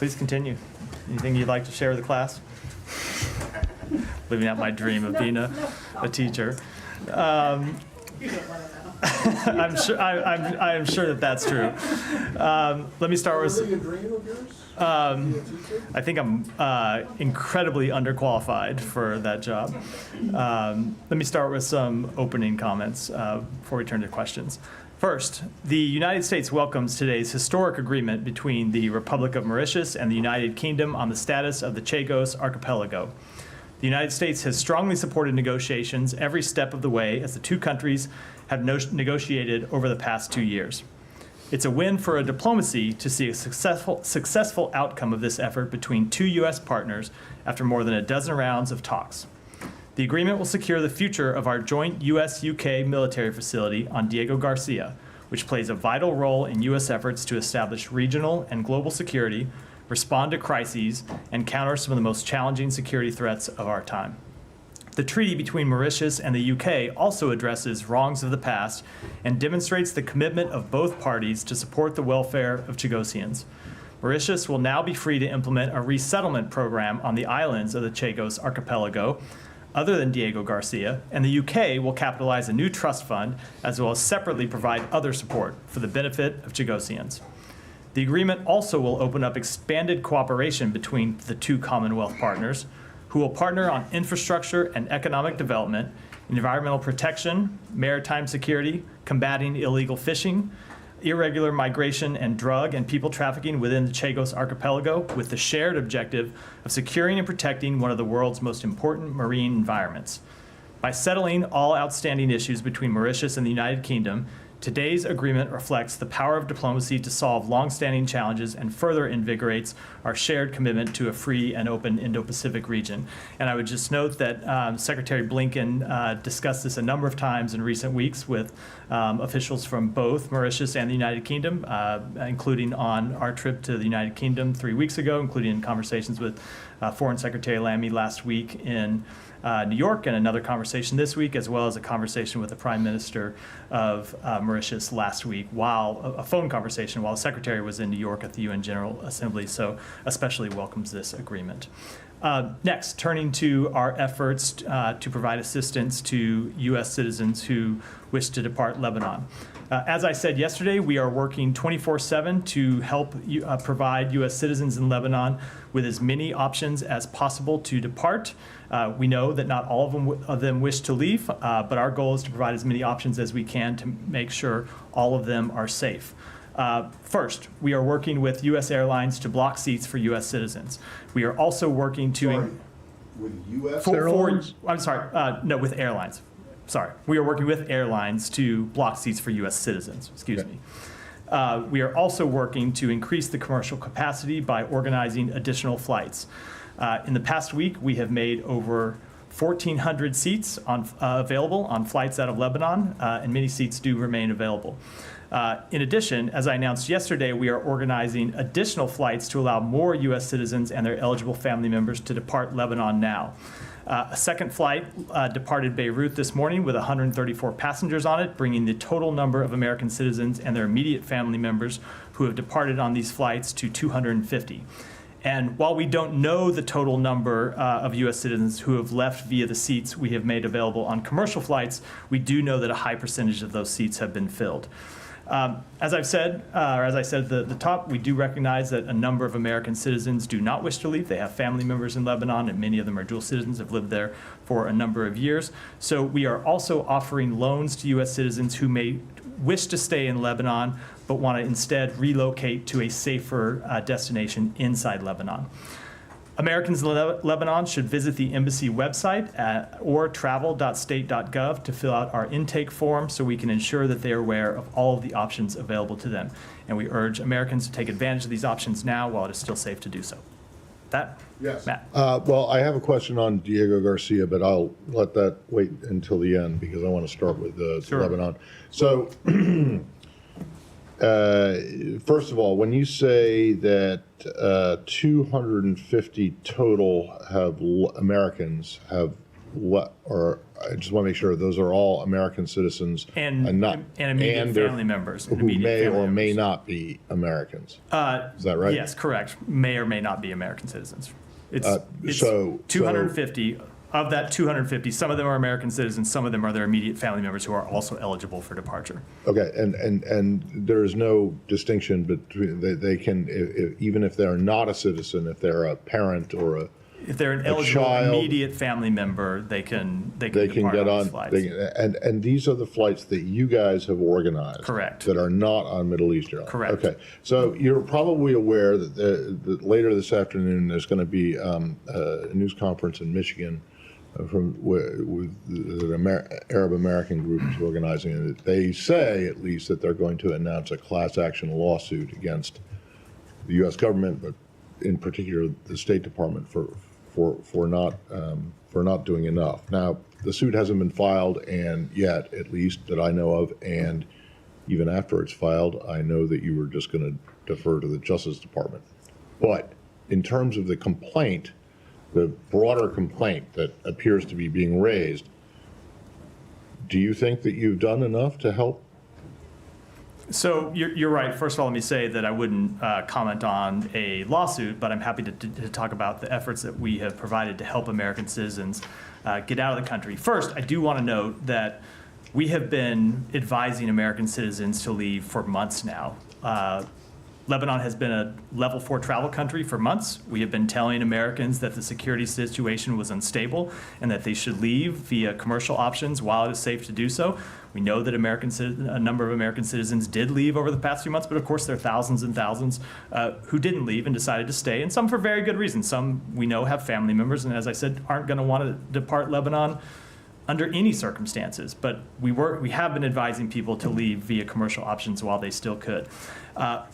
Please continue. Anything you'd like to share with the class? Living out my dream of being a teacher. I'm sure that that's true. Let me start with. Really a dream of yours? I think I'm incredibly underqualified for that job. Let me start with some opening comments before we turn to questions. First, the United States welcomes today's historic agreement between the Republic of Mauritius and the United Kingdom on the status of the Chagos Archipelago. The United States has strongly supported negotiations every step of the way as the two countries have negotiated over the past 2 years. It's a win for diplomacy to see a successful outcome of this effort between two U.S. partners after more than a dozen rounds of talks. The agreement will secure the future of our joint U.S.-UK military facility on Diego Garcia, which plays a vital role in U.S. efforts to establish regional and global security, respond to crises, and counter some of the most challenging security threats of our time. The treaty between Mauritius and the UK also addresses wrongs of the past and demonstrates the commitment of both parties to support the welfare of Chagosians. Mauritius will now be free to implement a resettlement program on the islands of the Chagos Archipelago, other than Diego Garcia, and the UK will capitalize a new trust fund as well as separately provide other support for the benefit of Chagosians. The agreement also will open up expanded cooperation between the two Commonwealth partners, who will partner on infrastructure and economic development, environmental protection, maritime security, combating illegal fishing, irregular migration, and drug and people trafficking within the Chagos Archipelago, with the shared objective of securing and protecting one of the world's most important marine environments. By settling all outstanding issues between Mauritius and the United Kingdom, today's agreement reflects the power of diplomacy to solve long-standing challenges and further invigorates our shared commitment to a free and open Indo-Pacific region. And I would just note that Secretary Blinken discussed this a number of times in recent weeks with officials from both Mauritius and the United Kingdom, including on our trip to the United Kingdom 3 weeks ago, including in conversations with Foreign Secretary Lamy last week in New York, and another conversation this week, as well as a conversation with the Prime Minister of Mauritius last week, a phone conversation while the Secretary was in New York at the UN General Assembly, so especially welcomes this agreement. Next, turning to our efforts to provide assistance to U.S. citizens who wish to depart Lebanon. As I said yesterday, we are working 24/7 to help provide U.S. citizens in Lebanon with as many options as possible to depart. We know that not all of them wish to leave, but our goal is to provide as many options as we can to make sure all of them are safe. First, we are working with U.S. airlines to block seats for U.S. citizens. We are also working to... With U.S. airlines? With airlines. Sorry. We are working with airlines to block seats for U.S. citizens. Excuse me. We are also working to increase the commercial capacity by organizing additional flights. In the past week, we have made over 1,400 seats available on flights out of Lebanon, and many seats do remain available. In addition, as I announced yesterday, we are organizing additional flights to allow more U.S. citizens and their eligible family members to depart Lebanon now. A second flight departed Beirut this morning with 134 passengers on it, bringing the total number of American citizens and their immediate family members who have departed on these flights to 250. And while we don't know the total number of U.S. citizens who have left via the seats we have made available on commercial flights, we do know that a high percentage of those seats have been filled. As I said at the top, we do recognize that a number of American citizens do not wish to leave. They have family members in Lebanon, and many of them are dual citizens, have lived there for a number of years. So we are also offering loans to U.S. citizens who may wish to stay in Lebanon, but want to instead relocate to a safer destination inside Lebanon. Americans in Lebanon should visit the embassy website or travel.state.gov to fill out our intake form so we can ensure that they are aware of all of the options available to them. And we urge Americans to take advantage of these options now while it is still safe to do so. That? Yes. Matt. Well, I have a question on Diego Garcia, but I'll let that wait until the end because I want to start with Sure. Lebanon. So, first of all, when you say that 250 total Americans have or I just want to make sure those are all American citizens And not immediate their- family members. who may or may not be Americans. Is that right? Yes, correct. May or may not be American citizens. It's so- 250. Of that 250, some of them are American citizens, some of them are their immediate family members who are also eligible for departure. Okay, and there is no distinction between, they can, even if they're not a citizen, if they're a parent or If they're an eligible child, immediate family member, they can they can depart get these on, flights. and these are the flights that you guys have organized. Correct. That are not on Middle East Airlines. Correct. Okay, so you're probably aware that later this afternoon, there's going to be a news conference in Michigan with the Arab American group is organizing it. They say, at least, that they're going to announce a class action lawsuit against the U.S. government, but in particular the State Department for not doing enough. Now, the suit hasn't been filed, and yet, at least that I know of, and even after it's filed, I know that you were just going to defer to the Justice Department. But in terms of the complaint, the broader complaint that appears to be being raised, do you think that you've done enough to help? So you're right. First of all, let me say that I wouldn't comment on a lawsuit, but I'm happy to talk about the efforts that we have provided to help American citizens get out of the country. First, I do want to note that we have been advising American citizens to leave for months now. Lebanon has been a level 4 travel country for months. We have been telling Americans that the security situation was unstable and that they should leave via commercial options while it is safe to do so. We know that a number of American citizens did leave over the past few months, but of course there are thousands and thousands who didn't leave and decided to stay, and some for very good reasons. Some we know have family members, and as I said, aren't going to want to depart Lebanon under any circumstances, but we have been advising people to leave via commercial options while they still could.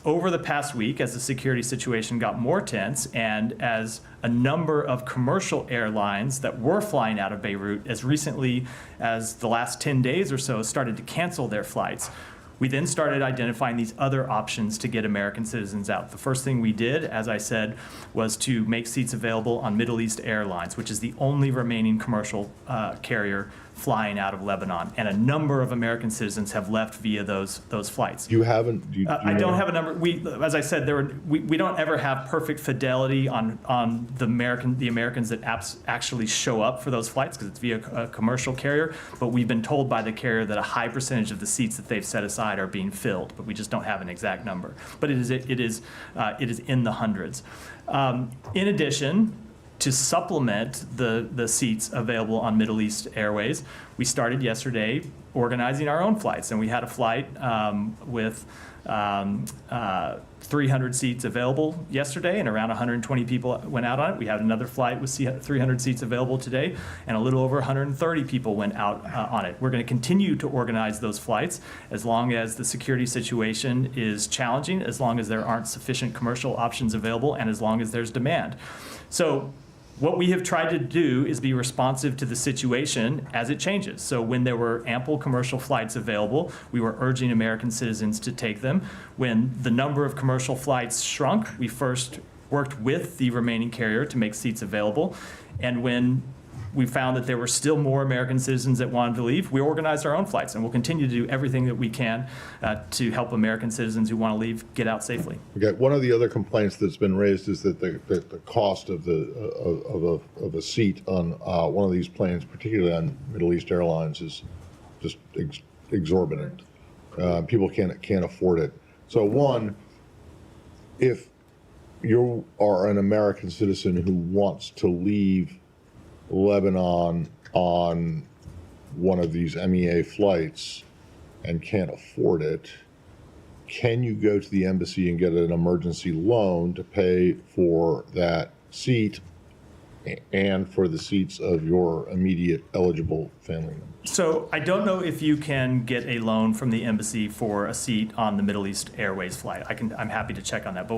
Over the past week, as the security situation got more tense and as a number of commercial airlines that were flying out of Beirut as recently as the last 10 days or so started to cancel their flights, we then started identifying these other options to get American citizens out. The first thing we did, as I said, was to make seats available on Middle East Airlines, which is the only remaining commercial carrier flying out of Lebanon. And a number of American citizens have left via those flights. You haven't? Do you I don't have a number. As I said, we don't ever have perfect fidelity on the Americans that actually show up for those flights because it's via a commercial carrier. But we've been told by the carrier that a high percentage of the seats that they've set aside are being filled. But we just don't have an exact number. But it is in the hundreds. In addition, to supplement the seats available on Middle East Airways, we started yesterday organizing our own flights. And we had a flight with 300 seats available yesterday, and around 120 people went out on it. We had another flight with 300 seats available today, and a little over 130 people went out on it. We're going to continue to organize those flights as long as the security situation is challenging, as long as there aren't sufficient commercial options available, and as long as there's demand. So what we have tried to do is be responsive to the situation as it changes. So when there were ample commercial flights available, we were urging American citizens to take them. When the number of commercial flights shrunk, we first worked with the remaining carrier to make seats available. And when we found that there were still more American citizens that wanted to leave, we organized our own flights, and we'll continue to do everything that we can to help American citizens who want to leave get out safely. Okay. One of the other complaints that's been raised is that the cost of a seat on one of these planes, particularly on Middle East Airlines, is just exorbitant. People can't afford it. So one, if you are an American citizen who wants to leave Lebanon on one of these MEA flights and can't afford it, can you go to the embassy and get an emergency loan to pay for that seat and for the seats of your immediate eligible family members? So I don't know if you can get a loan from the embassy for a seat on the Middle East Airways flight. I'm happy to check on that. But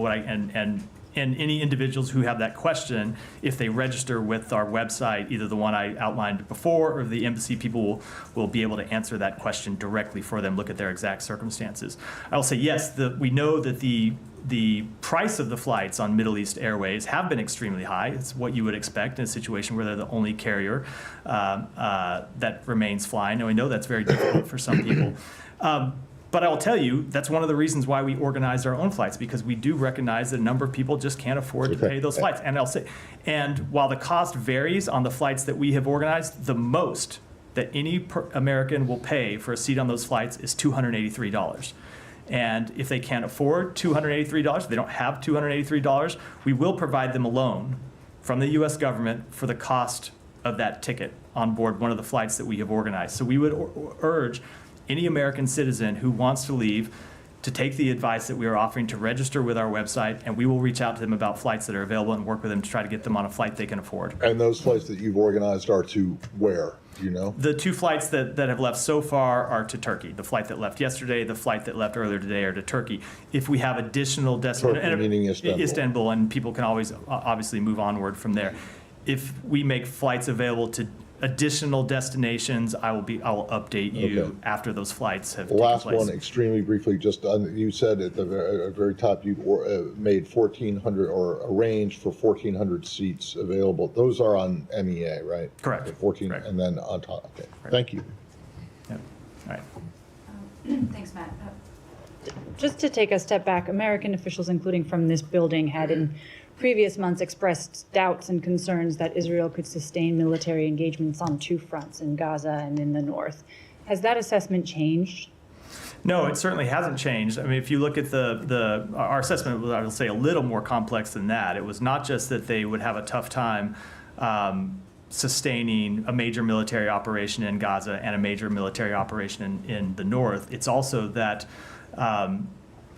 and any individuals who have that question, if they register with our website, either the one I outlined before or the embassy, people will be able to answer that question directly for them, look at their exact circumstances. I will say, yes, we know that the price of the flights on Middle East Airways have been extremely high. It's what you would expect in a situation where they're the only carrier that remains flying. And we know that's very difficult for some people. But I will tell you, that's one of the reasons why we organized our own flights, because we do recognize that a number of people just can't afford to pay those flights. And I'll say, and while the cost varies on the flights that we have organized, the most that any American will pay for a seat on those flights is $283. And if they can't afford $283, they don't have $283, we will provide them a loan from the U.S. government for the cost of that ticket on board one of the flights that we have organized. So we would urge any American citizen who wants to leave to take the advice that we are offering to register with our website, and we will reach out to them about flights that are available and work with them to try to get them on a flight they can afford. And those flights that you've organized are to where? Do you know? The two flights that have left so far are to Turkey. The flight that left yesterday, the flight that left earlier today are to Turkey. If we have additional destinations, Turkey meaning Istanbul, and people can always obviously move onward from there. If we make flights available to additional destinations, I will update you after those flights have taken place. Last one, extremely briefly, just you said at the very top you made 1,400 or arranged for 1,400 seats available. Those are on MEA, right? Correct. The 14, Correct. And then on top. Okay. Right. Thank you. Yep. All right. Thanks, Matt. Just to take a step back, American officials, including from this building, had in previous months expressed doubts and concerns that Israel could sustain military engagements on two fronts, in Gaza and in the north. Has that assessment changed? No, it certainly hasn't changed. I mean, if you look at our assessment was, I will say, a little more complex than that. It was not just that they would have a tough time sustaining a major military operation in Gaza and a major military operation in the north. It's also that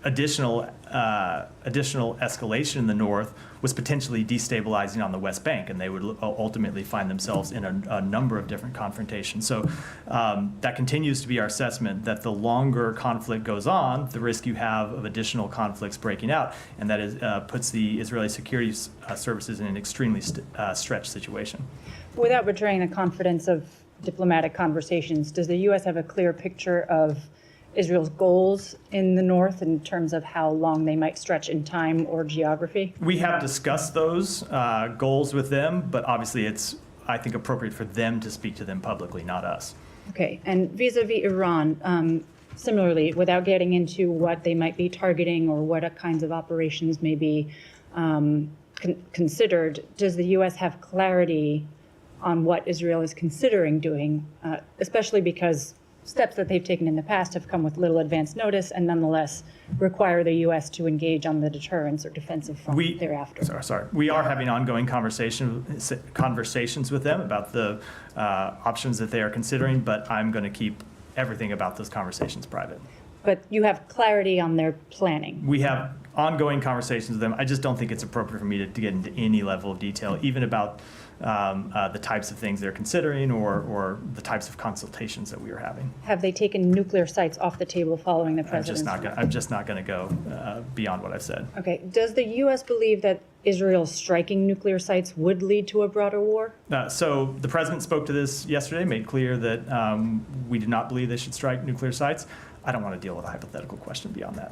additional escalation in the north was potentially destabilizing on the West Bank, and they would ultimately find themselves in a number of different confrontations. So that continues to be our assessment, that the longer conflict goes on, the risk you have of additional conflicts breaking out, and that is, puts the Israeli security services in an extremely stretched situation. Without betraying the confidence of diplomatic conversations, does the U.S. have a clear picture of Israel's goals in the north in terms of how long they might stretch in time or geography? We have discussed those goals with them, but obviously it's, I think, appropriate for them to speak to them publicly, not us. Okay, and vis-a-vis Iran, similarly, without getting into what they might be targeting or what kinds of operations may be considered, does the U.S. have clarity on what Israel is considering doing, especially because steps that they've taken in the past have come with little advance notice and nonetheless require the U.S. to engage on the deterrence or defensive front thereafter? Sorry. We are having ongoing conversations with them about the options that they are considering, but I'm going to keep everything about those conversations private. But you have clarity on their planning? We have ongoing conversations with them. I just don't think it's appropriate for me to get into any level of detail, even about the types of things they're considering or the types of consultations that we are having. Have they taken nuclear sites off the table following the president's? I'm just not going to go beyond what I've said. Okay. Does the U.S. believe that Israel striking nuclear sites would lead to a broader war? So the president spoke to this yesterday, made clear that we do not believe they should strike nuclear sites. I don't want to deal with a hypothetical question beyond that.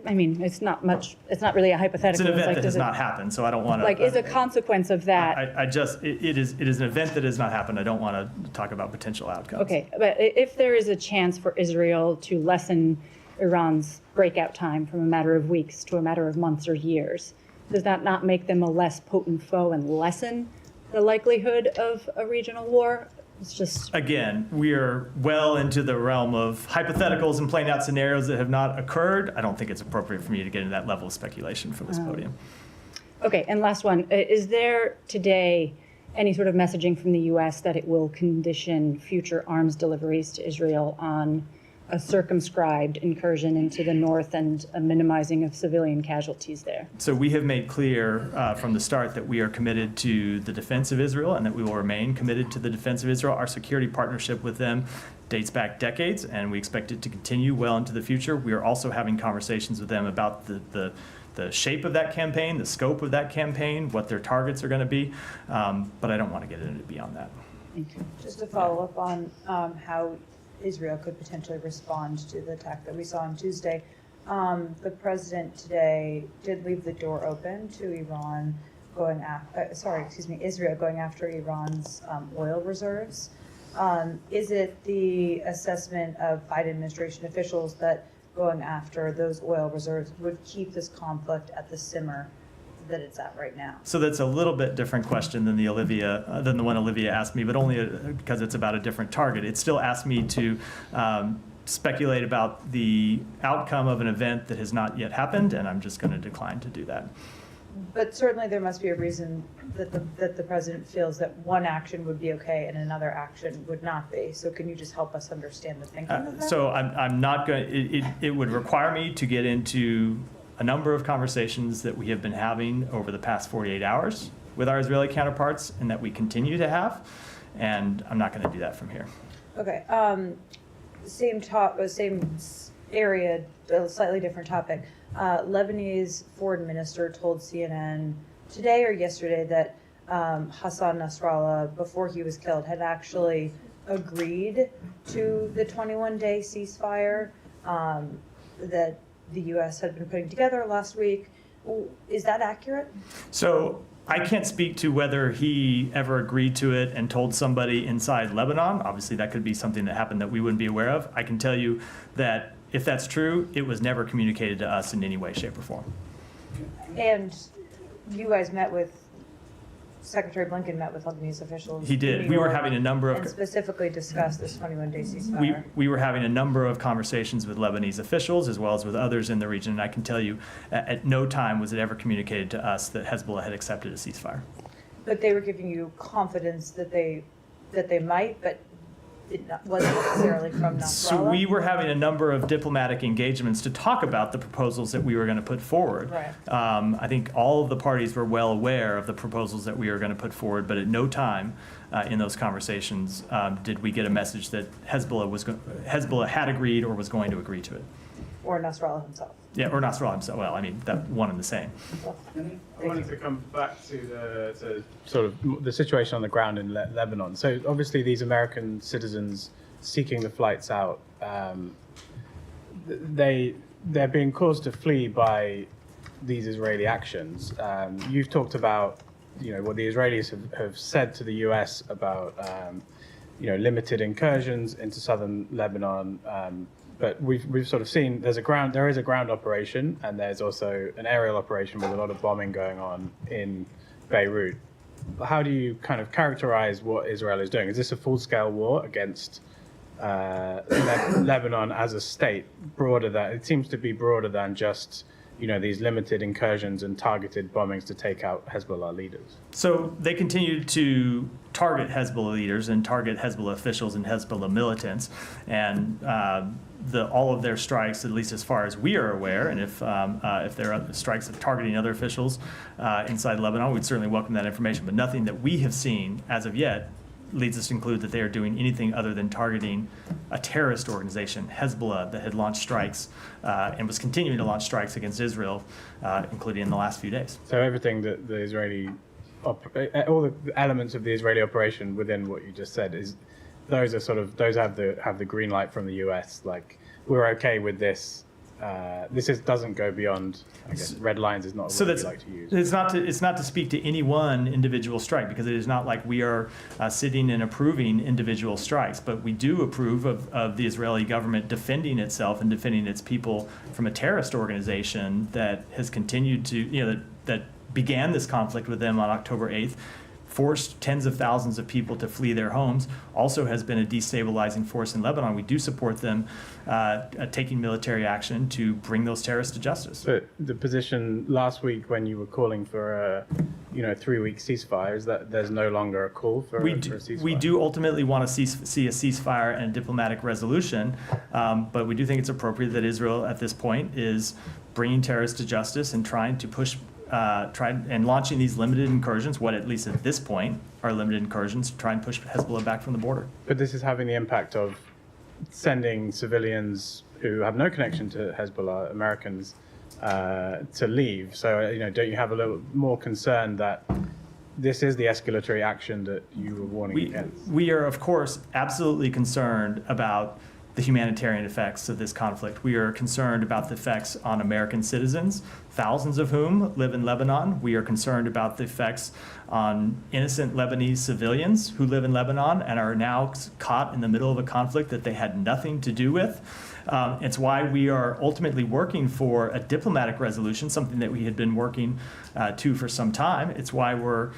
I mean, it's not really a hypothetical. It's an event that has not happened, so I don't want to. Like, is a consequence of that? It is an event that has not happened. I don't want to talk about potential outcomes. Okay, but if there is a chance for Israel to lessen Iran's breakout time from a matter of weeks to a matter of months or years, does that not make them a less potent foe and lessen the likelihood of a regional war? It's just, again, we are well into the realm of hypotheticals and playing out scenarios that have not occurred. I don't think it's appropriate for me to get into that level of speculation from this podium. Okay, and last one. Is there today any sort of messaging from the U.S. that it will condition future arms deliveries to Israel on a circumscribed incursion into the north and a minimizing of civilian casualties there? So we have made clear from the start that we are committed to the defense of Israel and that we will remain committed to the defense of Israel. Our security partnership with them dates back decades, and we expect it to continue well into the future. We are also having conversations with them about the the shape of that campaign, the scope of that campaign, what their targets are going to be, but I don't want to get into beyond that. Just to follow up on how Israel could potentially respond to the attack that we saw on Tuesday. The president today did leave the door open to Iran going Israel going after Iran's oil reserves. Is it the assessment of Biden administration officials that going after those oil reserves would keep this conflict at the simmer that it's at right now? So that's a little bit different question than the one Olivia asked me, but only because it's about a different target. It still asked me to speculate about the outcome of an event that has not yet happened, and I'm just going to decline to do that. But certainly there must be a reason that the president feels that one action would be okay and another action would not be. So can you just help us understand the thinking of that? So I'm not going. It would require me to get into a number of conversations that we have been having over the past 48 hours with our Israeli counterparts, and that we continue to have. And I'm not going to do that from here. Okay. Same area, a slightly different topic. Lebanese foreign minister told CNN today or yesterday that Hassan Nasrallah, before he was killed, had actually agreed to the 21-day ceasefire that the U.S. had been putting together last week. Is that accurate? So I can't speak to whether he ever agreed to it and told somebody inside Lebanon. Obviously, that could be something that happened that we wouldn't be aware of. I can tell you that if that's true, it was never communicated to us in any way, shape, or form. And you guys Secretary Blinken met with Lebanese officials. He did. We were having a number of... And specifically discussed this 21-day ceasefire. We were having a number of conversations with Lebanese officials as well as with others in the region, and I can tell you at no time was it ever communicated to us that Hezbollah had accepted a ceasefire. But they were giving you confidence that they might, but it wasn't necessarily from Nasrallah? So we were having a number of diplomatic engagements to talk about the proposals that we were going to put forward. Right. I think all of the parties were well aware of the proposals that we were going to put forward, but at no time in those conversations did we get a message that Hezbollah had agreed or was going to agree to it. Or Nasrallah himself? Yeah, or Nasrallah himself. Well, I mean, that one and the same. I wanted to come back to sort of the situation on the ground in Lebanon. So obviously these American citizens seeking the flights out, they're being caused to flee by these Israeli actions. You've talked about what the Israelis have said to the U.S. about limited incursions into southern Lebanon. But we've sort of seen there is a ground operation, and there's also an aerial operation with a lot of bombing going on in Beirut. How do you kind of characterize what Israel is doing? Is this a full-scale war against Lebanon as a state? It seems to be broader than just these limited incursions and targeted bombings to take out Hezbollah leaders. So they continue to target Hezbollah leaders and target Hezbollah officials and Hezbollah militants, and all of their strikes, at least as far as we are aware, and if there are strikes of targeting other officials inside Lebanon, we'd certainly welcome that information. But nothing that we have seen as of yet leads us to conclude that they are doing anything other than targeting a terrorist organization, Hezbollah, that had launched strikes and was continuing to launch strikes against Israel, including in the last few days. So everything that the Israeli, all the elements of the Israeli operation within what you just said those have the green light from the U.S. Like, we're okay with this. Doesn't go beyond, I guess, red lines is not a word we like to use. It's not to speak to any one individual strike, because it is not like we are sitting and approving individual strikes, but we do approve of the Israeli government defending itself and defending its people from a terrorist organization that has continued to, that began this conflict with them on October 8th, forced tens of thousands of people to flee their homes, also has been a destabilizing force in Lebanon. We do support them taking military action to bring those terrorists to justice. But the position last week when you were calling for a 3-week ceasefire is that there's no longer a call for a ceasefire? We do ultimately want to see a ceasefire and a diplomatic resolution, but we do think it's appropriate that Israel at this point is bringing terrorists to justice and trying to push and launching these limited incursions, what at least at this point are limited incursions, to try and push Hezbollah back from the border. But this is having the impact of sending civilians who have no connection to Hezbollah, Americans, to leave. So, don't you have a little more concern that this is the escalatory action that you were warning against? We are, of course, absolutely concerned about the humanitarian effects of this conflict. We are concerned about the effects on American citizens, thousands of whom live in Lebanon. We are concerned about the effects on innocent Lebanese civilians who live in Lebanon and are now caught in the middle of a conflict that they had nothing to do with. It's why we are ultimately working for a diplomatic resolution, something that we had been working to for some time. It's why we're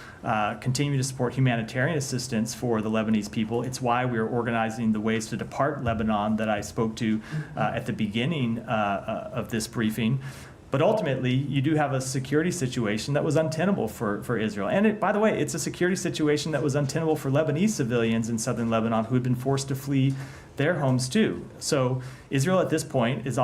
continuing to support humanitarian assistance for the Lebanese people. It's why we're organizing the Ways to Depart Lebanon that I spoke to at the beginning of this briefing. But ultimately, you do have a security situation that was untenable for Israel. And by the way, it's a security situation that was untenable for Lebanese civilians in southern Lebanon who had been forced to flee their homes too. So Israel at this point has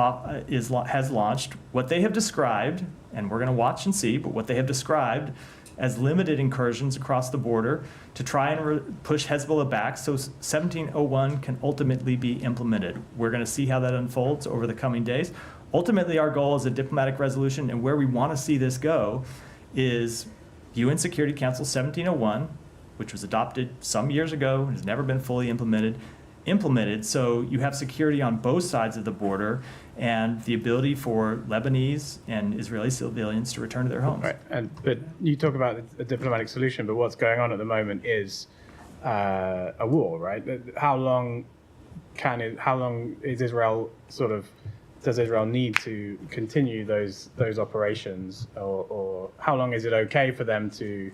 launched what they have described, and we're going to watch and see, but what they have described as limited incursions across the border to try and push Hezbollah back so 1701 can ultimately be implemented. We're going to see how that unfolds over the coming days. Ultimately, our goal is a diplomatic resolution, and where we want to see this go is UN Security Council 1701, which was adopted some years ago and has never been fully implemented, so you have security on both sides of the border and the ability for Lebanese and Israeli civilians to return to their homes. Right, but you talk about a diplomatic solution, but what's going on at the moment is a war, right? How long is Israel does Israel need to continue those operations, or how long is it okay for them to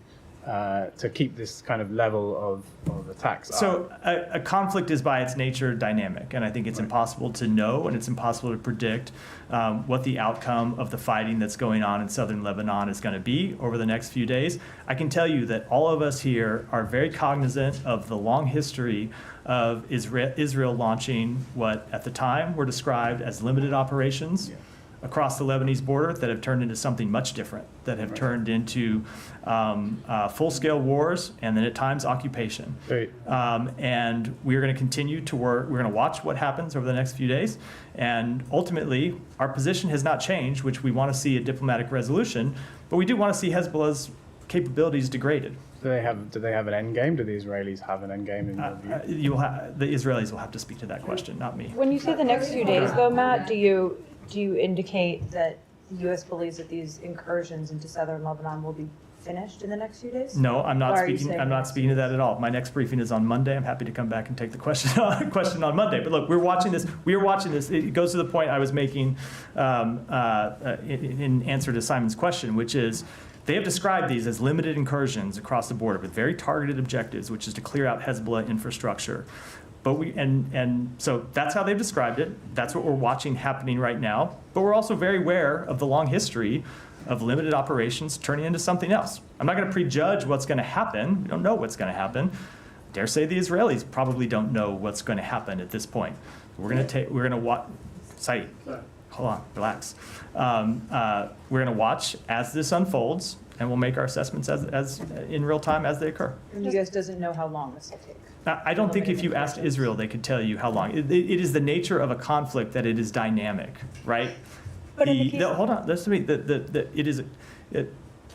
keep this kind of level of attacks up? So a conflict is by its nature dynamic, and I think it's impossible to know and it's impossible to predict what the outcome of the fighting that's going on in southern Lebanon is going to be over the next few days. I can tell you that all of us here are very cognizant of the long history of Israel launching what at the time were described as limited operations across the Lebanese border that have turned into something much different, that have turned into full-scale wars and then at times occupation. Right. And we're going to continue to work. We're going to watch what happens over the next few days. And ultimately, our position has not changed, which we want to see a diplomatic resolution, but we do want to see Hezbollah's capabilities degraded. Do they have an end game? Do the Israelis have an end game in your view? The Israelis will have to speak to that question, not me. When you say the next few days, though, Matt, do you indicate that the U.S. believes that these incursions into southern Lebanon will be finished in the next few days? No, I'm not Why are you speaking. saying I'm not that? speaking to that at all. My next briefing is on Monday. I'm happy to come back and take the question on Monday. But look, we're watching this. We are watching this. It goes to the point I was making in answer to Simon's question, which is they have described these as limited incursions across the border with very targeted objectives, which is to clear out Hezbollah infrastructure. But so that's how they've described it. That's what we're watching happening right now. But we're also very aware of the long history of limited operations turning into something else. I'm not going to prejudge what's going to happen. We don't know what's going to happen. I dare say the Israelis probably don't know what's going to happen at this point. We're going to watch. Saeed, hold on, relax. We're going to watch as this unfolds, and we'll make our assessments as in real time as they occur. And you guys doesn't know how long this will take. I don't think if you asked Israel, they could tell you how long. It is the nature of a conflict that it is dynamic, right? But in the case hold on, listen to me.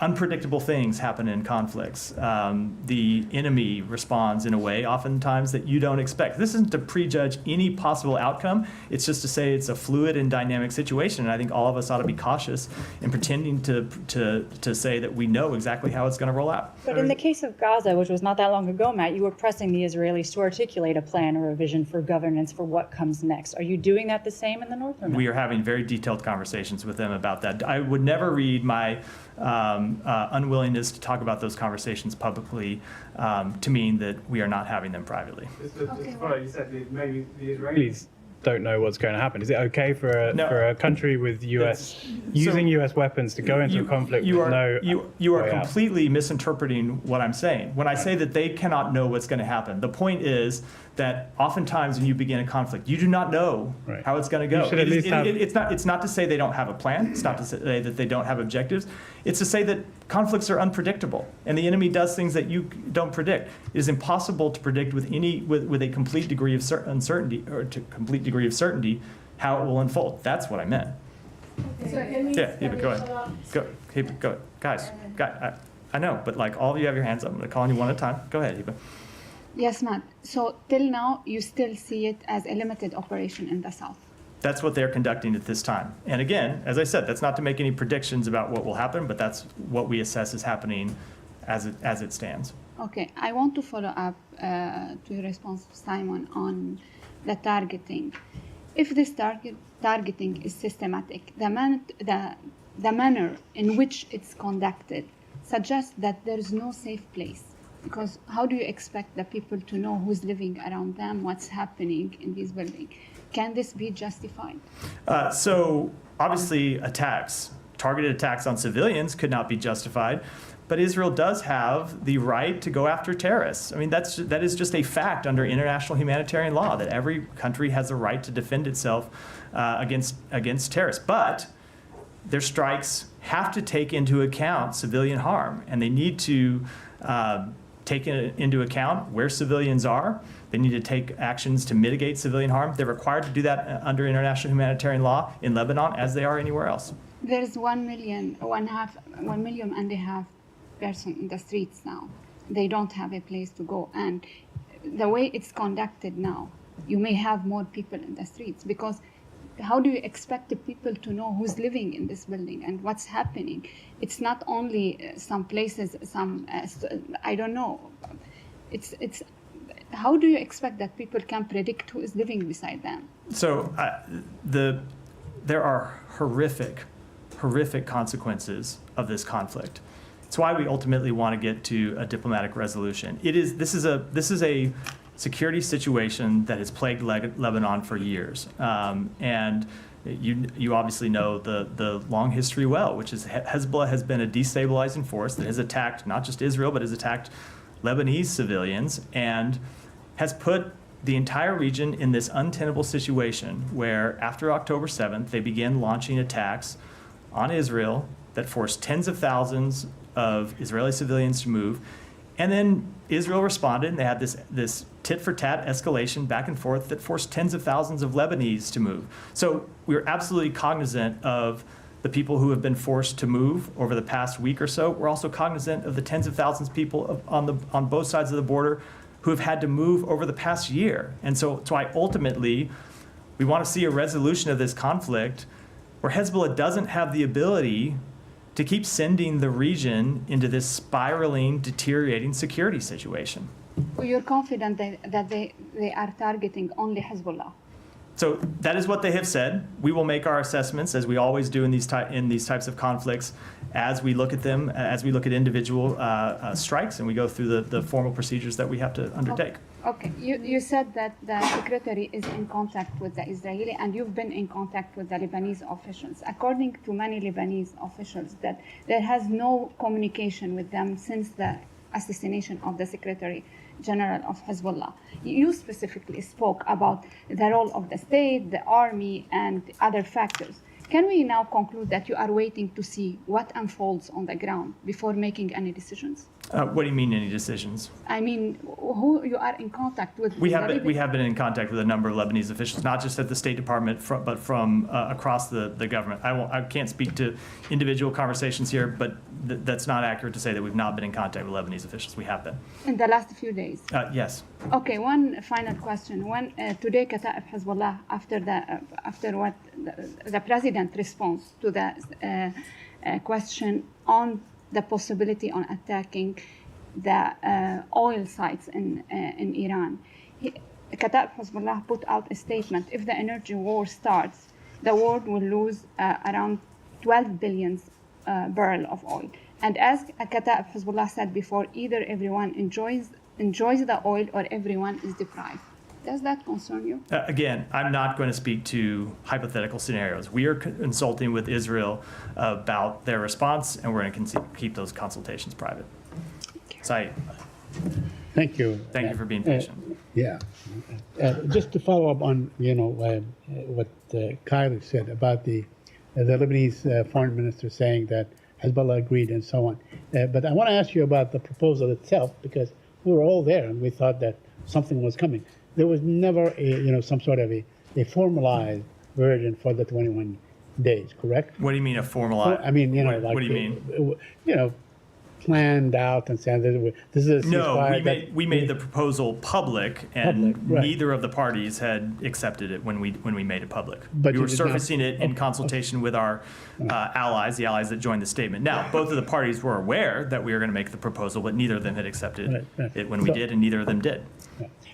Unpredictable things happen in conflicts. The enemy responds in a way oftentimes that you don't expect. This isn't to prejudge any possible outcome. It's just to say it's a fluid and dynamic situation. And I think all of us ought to be cautious in pretending to say that we know exactly how it's going to roll out. But in the case of Gaza, which was not that long ago, Matt, you were pressing the Israelis to articulate a plan or a vision for governance for what comes next. Are you doing that the same in the north or no? We are having very detailed conversations with them about that. I would never read my unwillingness to talk about those conversations publicly to mean that we are not having them privately. You said maybe the Israelis don't know what's going to happen. Is it okay for a country with using U.S. weapons to go into a conflict with no You are way out? completely misinterpreting what I'm saying. When I say that they cannot know what's going to happen, the point is that oftentimes when you begin a conflict, you do not know how it's going to go. You should at least have... It's not to say they don't have a plan. It's not to say that they don't have objectives. It's to say that conflicts are unpredictable, and the enemy does things that you don't predict. It is impossible to predict with a complete degree of uncertainty or to complete degree of certainty how it will unfold. That's what I meant. Yeah, Heba, go ahead. Go, Heba, go. Guys, I know, but like all of you have your hands up. I'm going to call on you one at a time. Go ahead, Heba. Yes, Matt. So till now, you still see it as a limited operation in the south. That's what they're conducting at this time. And again, as I said, that's not to make any predictions about what will happen, but that's what we assess is happening as it stands. Okay, I want to follow up to your response, Simon, on the targeting. If this targeting is systematic, the manner in which it's conducted suggests that there is no safe place. Because how do you expect the people to know who's living around them, what's happening in these buildings? Can this be justified? So obviously targeted attacks on civilians could not be justified, but Israel does have the right to go after terrorists. I mean, that is just a fact under international humanitarian law, that every country has a right to defend itself against terrorists. But their strikes have to take into account civilian harm, and they need to take into account where civilians are. They need to take actions to mitigate civilian harm. They're required to do that under international humanitarian law in Lebanon, as they are anywhere else. There's 1.5 million person in the streets now. They don't have a place to go. And the way it's conducted now, you may have more people in the streets, because how do you expect the people to know who's living in this building and what's happening? It's not only some places, I don't know. It's how do you expect that people can predict who is living beside them? So there are horrific consequences of this conflict. It's why we ultimately want to get to a diplomatic resolution. This is a security situation that has plagued Lebanon for years, and you obviously know the long history well, which is Hezbollah has been a destabilizing force that has attacked not just Israel, but has attacked Lebanese civilians and has put the entire region in this untenable situation where after October 7th, they began launching attacks on Israel that forced tens of thousands of Israeli civilians to move. And then Israel responded, and they had this tit-for-tat escalation back and forth that forced tens of thousands of Lebanese to move. So we're absolutely cognizant of the people who have been forced to move over the past week or so. We're also cognizant of the tens of thousands of people on both sides of the border who have had to move over the past year. And so that's why ultimately we want to see a resolution of this conflict where Hezbollah doesn't have the ability to keep sending the region into this spiraling, deteriorating security situation. You're confident that they are targeting only Hezbollah? So that is what they have said. We will make our assessments, as we always do in these types of conflicts, as we look at them, as we look at individual strikes, and we go through the formal procedures that we have to undertake. Okay. You said that the secretary is in contact with the Israeli, and you've been in contact with the Lebanese officials. According to many Lebanese officials, that there has no communication with them since the assassination of the Secretary General of Hezbollah. You specifically spoke about the role of the state, the army, and other factors. Can we now conclude that you are waiting to see what unfolds on the ground before making any decisions? What do you mean, any decisions? I mean, who you are in contact with? We have been in contact with a number of Lebanese officials, not just at the State Department, but from across the government. I can't speak to individual conversations here, but that's not accurate to say that we've not been in contact with Lebanese officials. We have been. In the last few days? Yes. Okay, one final question. When today, Kata'ib Hezbollah, after what the president responds to the question on the possibility on attacking the oil sites in Iran, Kata'ib Hezbollah put out a statement: if the energy war starts, the world will lose around 12 billion barrel of oil. And as Kata'ib Hezbollah said before, either everyone enjoys the oil or everyone is deprived. Does that concern you? Again, I'm not going to speak to hypothetical scenarios. We are consulting with Israel about their response, and we're going to keep those consultations private. Saeed. Thank you. Thank you for being patient. Yeah. Just to follow up on, what Kylie said about the Lebanese foreign minister saying that Hezbollah agreed and so on. But I want to ask you about the proposal itself, because we were all there and we thought that something was coming. There was never some sort of a formalized version for the 21 days, correct? What do you mean a formalized? I mean, you know, what, like, what do you mean? You know, planned out and saying this is a No, ceasefire. we made the proposal public, and Public, right. neither of the parties had accepted it when we made it public. But we you were did not- surfacing it in consultation with our allies, the allies that joined the statement. Now, both of the parties were aware that we were going to make the proposal, but neither of them had accepted Right. it when we So- did, and neither of them did.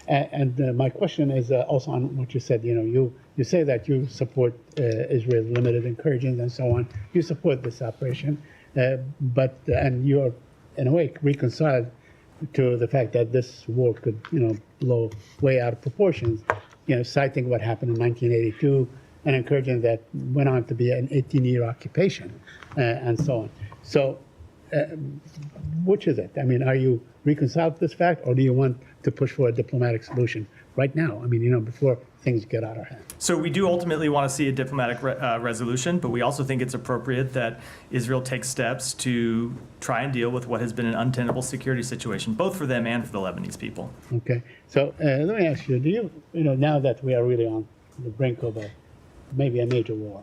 And my question is also on what you said. You know, you say that you support Israel limited incursions and so on. You support this operation, and you're in a way reconciled to the fact that this war could, you know, blow way out of proportions. You know, citing what happened in 1982, an incursion that went on to be an 18-year occupation, and so on. So, which is it? I mean, are you reconciled to this fact, or do you want to push for a diplomatic solution right now? I mean, you know, before things get out of hand. So we do ultimately want to see a diplomatic resolution, but we also think it's appropriate that Israel takes steps to try and deal with what has been an untenable security situation, both for them and for the Lebanese people. Okay. So let me ask you: you know, now that we are really on the brink of maybe a major war,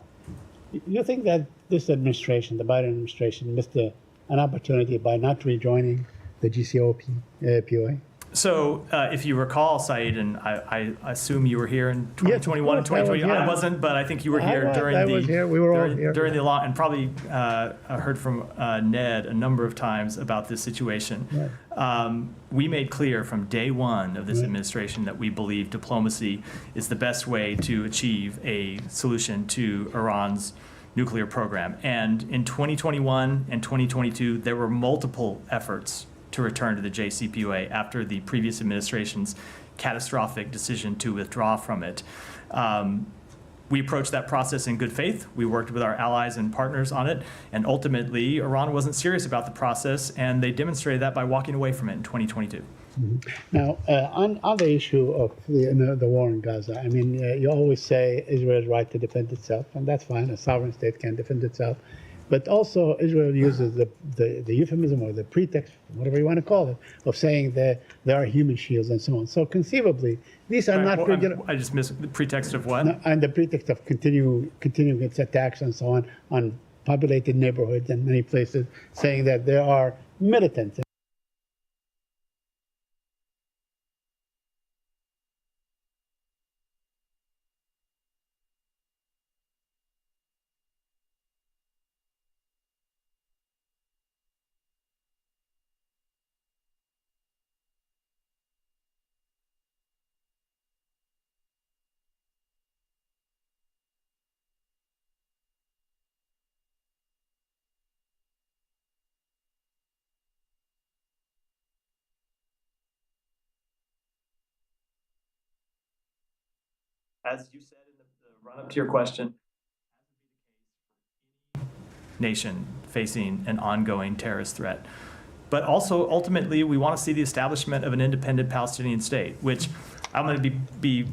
you think that this administration, the Biden administration, missed an opportunity by not rejoining the GCPOA? So if you recall, Saeed, and I assume you were here in 2021 and Yes, of course, 2020. I was, yeah. I wasn't, but I think you were I here was, during I the was here. We were all during, here. during the law, and probably heard from Ned a number of times about this situation. Right. We made clear from day one of this Right. administration that we believe diplomacy is the best way to achieve a solution to Iran's nuclear program. And in 2021 and 2022, there were multiple efforts to return to the JCPOA after the previous administration's catastrophic decision to withdraw from it. We approached that process in good faith. We worked with our allies and partners on it, and ultimately, Iran wasn't serious about the process, and they demonstrated that by walking away from it in 2022. Now, on the issue of the war in Gaza, I mean, you always say Israel's right to defend itself, and that's fine. A sovereign state can defend itself. But also, Israel uses the euphemism or the pretext, whatever you want to call it, of saying that there are human shields and so on. So conceivably, these are not regular. I just missed the pretext of what? And the pretext of continuing its attacks and so on populated neighborhoods and many places, saying that there are militants. As you said in the run-up to your question, nation facing an ongoing terrorist threat. But also, ultimately, we want to see the establishment of an independent Palestinian state, which I'm going to be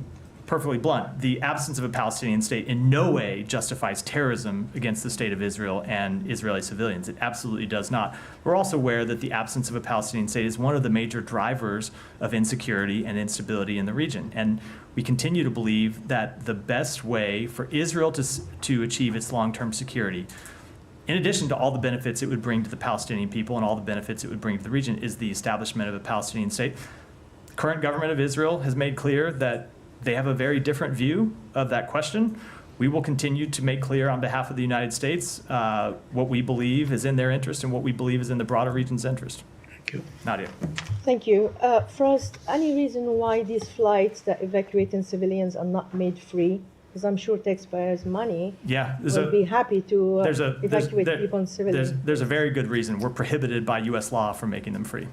perfectly blunt. The absence of a Palestinian state in no way justifies terrorism against the state of Israel and Israeli civilians. It absolutely does not. We're also aware that the absence of a Palestinian state is one of the major drivers of insecurity and instability in the region. And we continue to believe that the best way for Israel to achieve its long-term security, in addition to all the benefits it would bring to the Palestinian people and all the benefits it would bring to the region, is the establishment of a Palestinian state. The current government of Israel has made clear that they have a very different view of that question. We will continue to make clear on behalf of the United States what we believe is in their interest and what we believe is in the broader region's interest. Thank you. Nadia. Thank you. Frost, any reason why these flights that evacuating civilians are not made free? Because I'm sure taxpayers' money Yeah, will be happy to evacuate people and civilians. There's a very good reason. We're prohibited by U.S. law from making them free.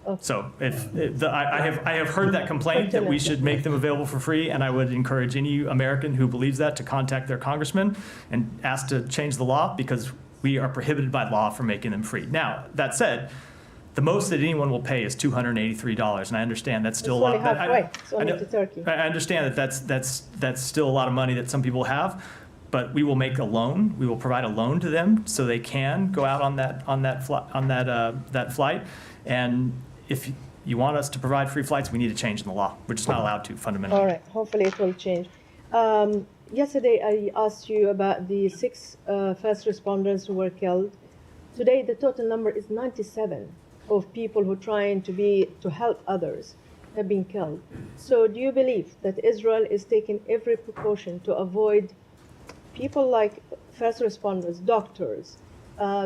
Okay. So I have heard that complaint that we should make them available for free, and I would encourage any American who believes that to contact their congressman and ask to change the law, because we are prohibited by law from making them free. Now, that said, the most that anyone will pay is $283, and I understand that's still a lot. It's only halfway. It's only to Turkey. I understand that that's still a lot of money that some people have, but we will make a loan. We will provide a loan to them so they can go out on that flight. And if you want us to provide free flights, we need to change in the law. We're just not allowed to fundamentally. All right. Hopefully it will change. yesterday I asked you about the 6 first responders who were killed. Today the total number is 97 of people who are trying to help others have been killed. So do you believe that Israel is taking every precaution to avoid people like first responders, doctors,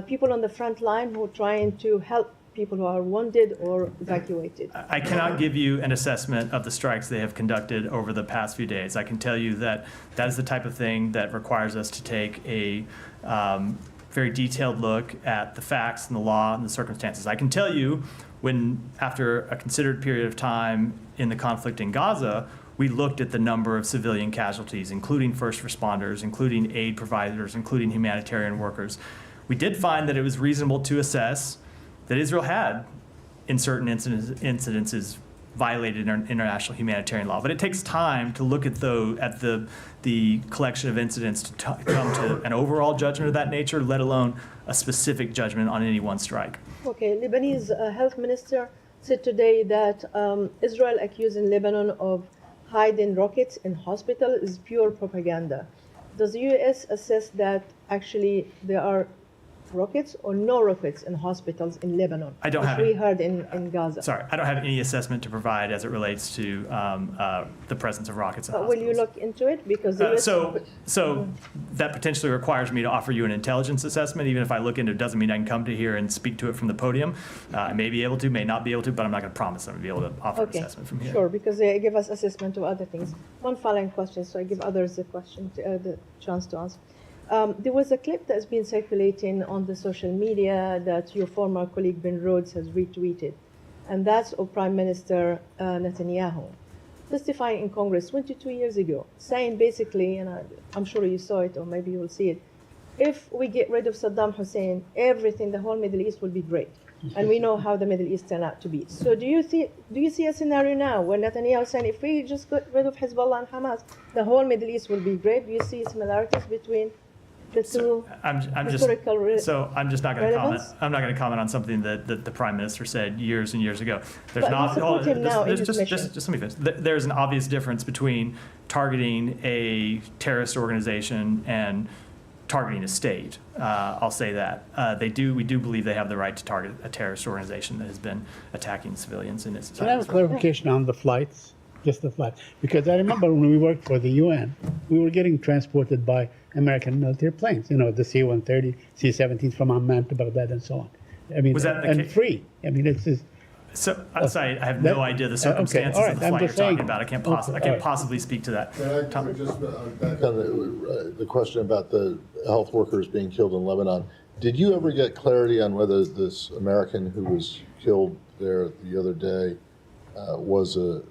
people on the front line who are trying to help people who are wounded or evacuated? I cannot give you an assessment of the strikes they have conducted over the past few days. I can tell you that that is the type of thing that requires us to take a very detailed look at the facts and the law and the circumstances. I can tell you when, after a considered period of time in the conflict in Gaza, we looked at the number of civilian casualties, including first responders, including aid providers, including humanitarian workers. We did find that it was reasonable to assess that Israel had, in certain incidences, violated international humanitarian law. But it takes time to look at the collection of incidents to come to an overall judgment of that nature, let alone a specific judgment on any one strike. Okay, Lebanese health minister said today that Israel accusing Lebanon of hiding rockets in hospital is pure propaganda. Does the U.S. assess that actually there are rockets or no rockets in hospitals in Lebanon? I don't have we it. heard in Gaza. Sorry, I don't have any assessment to provide as it relates to the presence of rockets in Will you hospitals. look into it? Because the US So that potentially requires me to offer you an intelligence assessment. Even if I look into it, doesn't mean I can come to here and speak to it from the podium. I may be able to, may not be able to, but I'm not going to promise I'm going to be able to offer an assessment from here. Sure, because they give us assessment of other things. One following question, so I give others the chance to answer. There was a clip that's been circulating on the social media that your former colleague Ben Rhodes has retweeted, and that's of Prime Minister Netanyahu testifying in Congress 22 years ago, saying basically, and I'm sure you saw it or maybe you will see it, if we get rid of Saddam Hussein, everything, the whole Middle East will be great. And we know how the Middle East turned out to be. So do you see a scenario now where Netanyahu is saying if we just got rid of Hezbollah and Hamas, the whole Middle East will be great? Do you see similarities between the two I'm historical just not going to comment. relevance? I'm not going to comment on something that the Prime Minister said years and years ago. There's But you not. support him now in his mission. Just let me finish. There's an obvious difference between targeting a terrorist organization and targeting a state. I'll say that we do believe they have the right to target a terrorist organization that has been attacking civilians in its. Can I have a clarification on the flights? Just the flights. Because I remember when we worked for the UN, we were getting transported by American military planes, the C-130, C-17s from Amman to Baghdad and so on. I mean, Was that the and case? free. I mean, it's just, So I'm sorry, I have no idea the circumstances all right, of the I'm flight you're just saying. talking about. I can't Okay, all right. possibly speak to that. Can I Tom? just back on the question about the health workers being killed in Lebanon? Did you ever get clarity on whether this American who was killed there the other day was a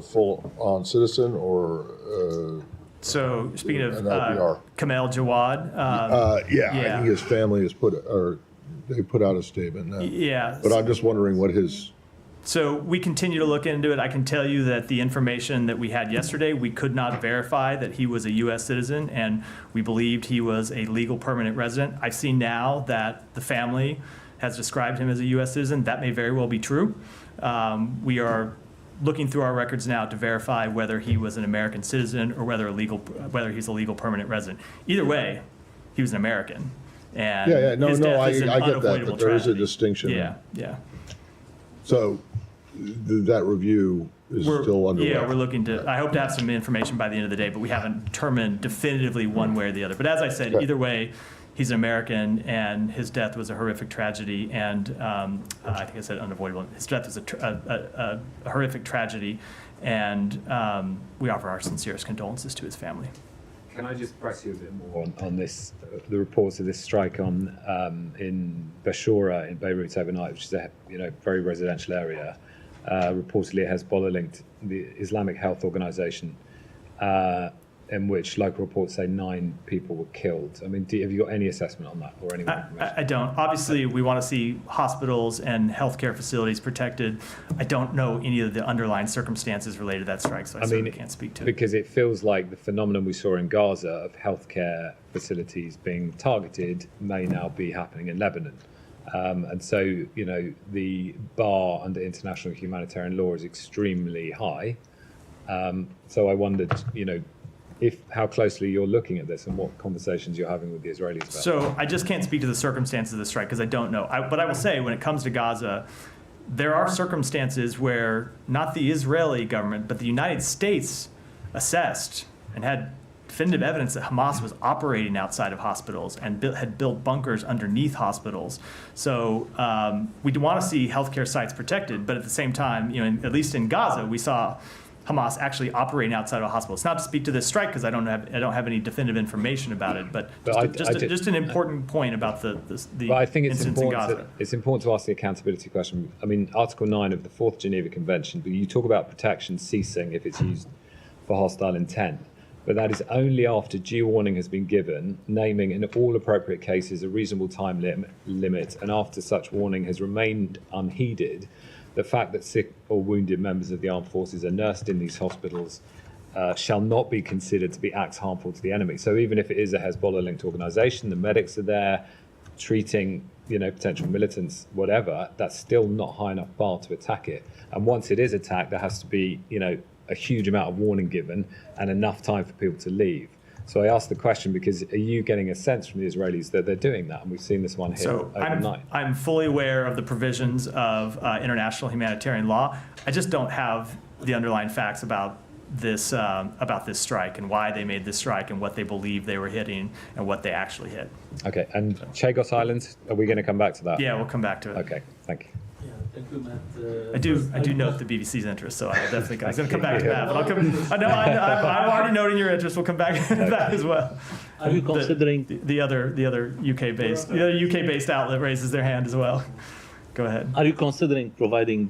full-on citizen or? So speaking of An LPR. Kamel Jawad, I yeah. think his family has they put out a statement now. yeah. But I'm just wondering what his. So we continue to look into it. I can tell you that the information that we had yesterday, we could not verify that he was a U.S. citizen, and we believed he was a legal permanent resident. I've seen now that the family has described him as a U.S. citizen. That may very well be true. We are looking through our records now to verify whether he was an American citizen or whether he's a legal permanent resident. Either way, he was an American. And his death is an I get that, unavoidable but there is a tragedy. distinction. Yeah. So that review is still underway. Yeah, we're looking to, I hope to have some information by the end of the day, but we haven't determined definitively one way or the other. But as I said, Okay. either way, he's an American, and his death was a horrific tragedy, and I think I said unavoidable. His death was a horrific tragedy, and we offer our sincerest condolences to his family. Can I just press you a bit more on this? The reports of this strike in Bashura in Beirut overnight, which is a very residential area. Reportedly, Hezbollah linked the Islamic Health Organization, in which local reports say 9 people were killed. I mean, have you got any assessment on that or any more information? I don't. Obviously, we want to see hospitals and healthcare facilities protected. I don't know any of the underlying circumstances related to that strike, so I certainly can't speak to it. Because it feels like the phenomenon we saw in Gaza of healthcare facilities being targeted may now be happening in Lebanon. And so, the bar under international humanitarian law is extremely high. So I wondered, how closely you're looking at this and what conversations you're having with the Israelis about it. So I just can't speak to the circumstances of the strike because I don't know. But I will say, when it comes to Gaza, there are circumstances where not the Israeli government, but the United States assessed and had definitive evidence that Hamas was operating outside of hospitals and had built bunkers underneath hospitals. So we want to see healthcare sites protected, but at the same time, at least in Gaza, we saw Hamas actually operating outside of a hospital. It's not to speak to this strike because I don't have any definitive information about it, but just an important point about the But I think it's incidents in Gaza. important to ask the accountability question. I mean, Article 9 of the 4th Geneva Convention, but you talk about protection ceasing if it's used for hostile intent. But that is only after due warning has been given, naming in all appropriate cases a reasonable time limit, and after such warning has remained unheeded, the fact that sick or wounded members of the armed forces are nursed in these hospitals shall not be considered to be acts harmful to the enemy. So even if it is a Hezbollah-linked organisation, the medics are there treating, potential militants, whatever, that's still not high enough bar to attack it. And once it is attacked, there has to be, a huge amount of warning given and enough time for people to leave. So I asked the question because are you getting a sense from the Israelis that they're doing that? And we've seen this one here overnight. I'm fully aware of the provisions of international humanitarian law. I just don't have the underlying facts about this strike and why they made this strike and what they believe they were hitting and what they actually hit. Okay, and Chagos Island, are we going to come back to that? Yeah, we'll come back to it. Okay, thank you. Yeah, thank you, Matt. I do note the BBC's interest, so I was going to come back to that. But I'll come. I'm already noting your interest. We'll come back to that as well. Are you considering the other UK-based outlet raises their hand as well? Go ahead. Are you considering providing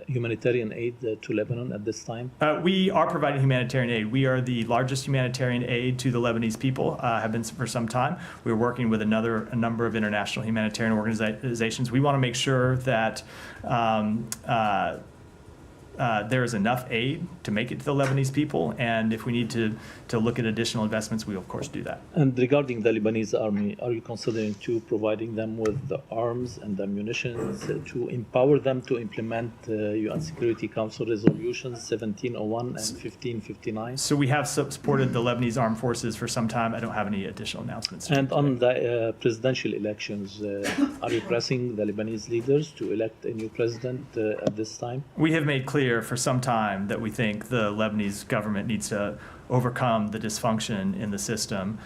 humanitarian aid to Lebanon at this time? We are providing humanitarian aid. We are the largest humanitarian aid to the Lebanese people, have been for some time. We're working with a number of international humanitarian organizations. We want to make sure that there is enough aid to make it to the Lebanese people, and if we need to look at additional investments, we will of course do that. And regarding the Lebanese army, are you considering to providing them with the arms and the munitions to empower them to implement UN Security Council resolutions 1701 and 1559? So we have supported the Lebanese armed forces for some time. I don't have any additional announcements. And on the presidential elections, are you pressing the Lebanese leaders to elect a new president at this time? We have made clear for some time that we think the Lebanese government needs to overcome the dysfunction in the system.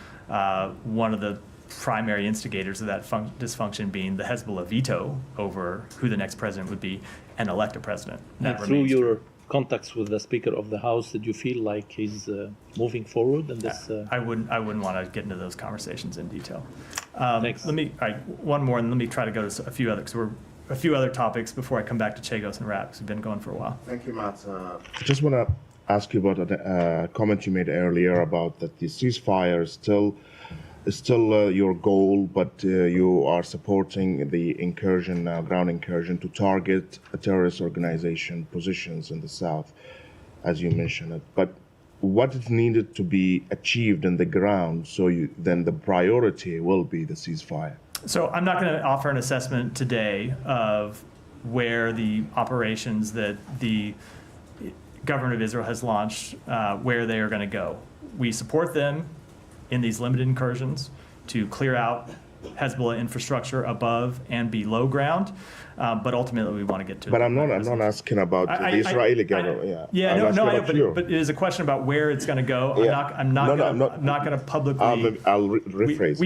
One of the primary instigators of that dysfunction being the Hezbollah veto over who the next president would be and elect a president. And through your contacts with the Speaker of the House, did you feel like he's moving forward in this? I wouldn't want to get into those conversations in detail. Thanks. One more, and let me try to go to a few others. A few other topics before I come back to Chagos and Rap, because we've been going for a while. Thank you, Matt. I just want to ask you about a comment you made earlier about that the ceasefire is still your goal, but you are supporting the incursion, ground incursion, to target a terrorist organization positions in the south, as you mentioned it. But what is needed to be achieved in the ground, then the priority will be the ceasefire? So I'm not going to offer an assessment today of where the operations that the government of Israel has launched, where they are going to go. We support them in these limited incursions to clear out Hezbollah infrastructure above and below ground, but ultimately we want to get to. But I'm not asking about the Israeli government. But it is a question about where it's going to go. Yeah. I'm not going to publicly. I'll rephrase.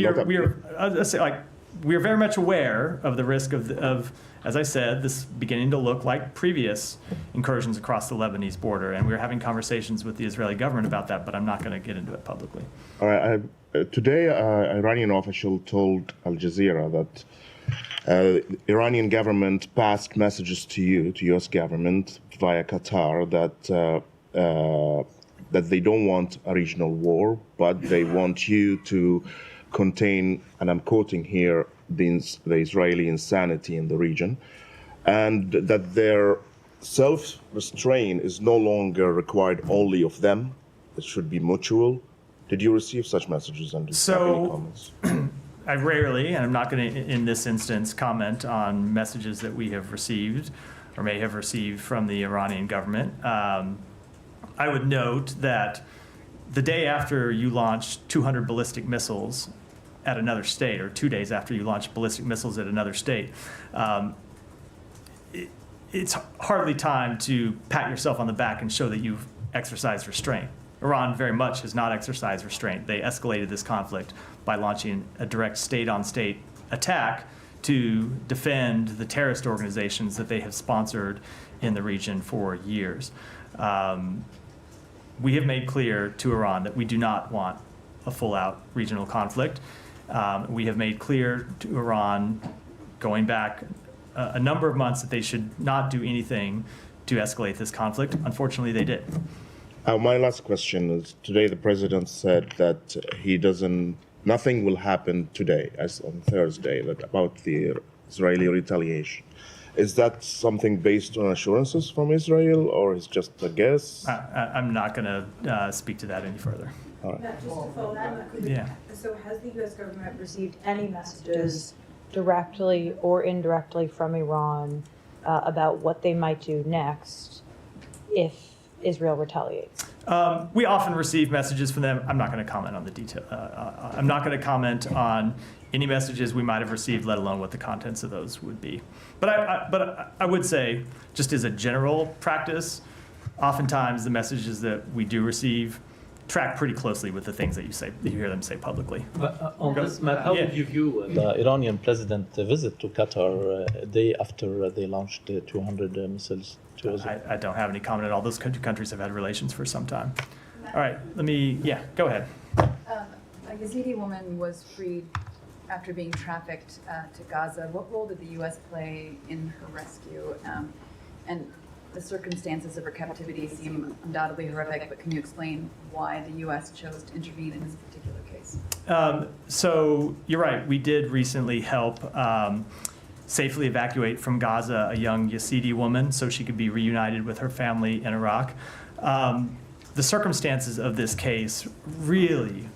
We are very much aware of the risk of, as I said, this beginning to look like previous incursions across the Lebanese border, and we're having conversations with the Israeli government about that, but I'm not going to get into it publicly. All right. Today, an Iranian official told Al Jazeera that the Iranian government passed messages to U.S. government via Qatar that they don't want a regional war, but they want you to contain, and I'm quoting here, the Israeli insanity in the region, and that their self-restraint is no longer required only of them. It should be mutual. Did you receive such messages and have any comments? I rarely, and I'm not going to, in this instance, comment on messages that we have received or may have received from the Iranian government. I would note that the day after you launch 200 ballistic missiles at another state, or 2 days after you launch ballistic missiles at another state, it's hardly time to pat yourself on the back and show that you've exercised restraint. Iran very much has not exercised restraint. They escalated this conflict by launching a direct state-on-state attack to defend the terrorist organizations that they have sponsored in the region for years. We have made clear to Iran that we do not want a full-out regional conflict. We have made clear to Iran, going back a number of months, that they should not do anything to escalate this conflict. Unfortunately, they did. My last question is, today the president said that nothing will happen today, as on Thursday, about the Israeli retaliation. Is that something based on assurances from Israel, or is just a guess? I'm not going to speak to that any further. All right. Just to follow up, Yeah. so has the U.S. government received any messages directly or indirectly from Iran about what they might do next if Israel retaliates? We often receive messages from them. I'm not going to comment on the detail. I'm not going to comment on any messages we might have received, let alone what the contents of those would be. But I would say, just as a general practice, oftentimes the messages that we do receive track pretty closely with the things that you hear them say publicly. On this matter, how did you view the Iranian president's visit to Qatar a day after they launched 200 missiles to Israel? I don't have any comment at all. Those two countries have had relations for some time. All right, go ahead. A Yazidi woman was freed after being trafficked to Gaza. What role did the U.S. play in her rescue? And the circumstances of her captivity seem undoubtedly horrific, but can you explain why the U.S. chose to intervene in this particular case? So you're right. We did recently help safely evacuate from Gaza a young Yazidi woman so she could be reunited with her family in Iraq. The circumstances of this case really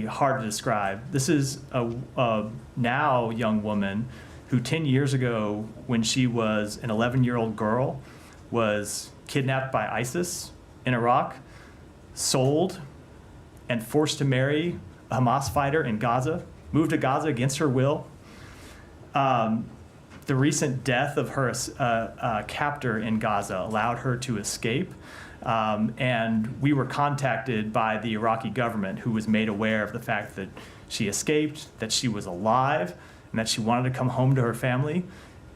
hard to describe. This is a now young woman who 10 years ago, when she was an 11-year-old girl, was kidnapped by ISIS in Iraq, sold, and forced to marry a Hamas fighter in Gaza, moved to Gaza against her will. The recent death of her captor in Gaza allowed her to escape. And we were contacted by the Iraqi government, who was made aware of the fact that she escaped, that she was alive, and that she wanted to come home to her family.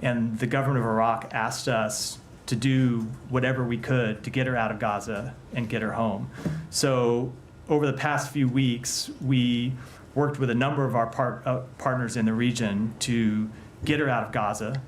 And the government of Iraq asked us to do whatever we could to get her out of Gaza and get her home. So over the past few weeks, we worked with a number of our partners in the region to get her out of Gaza,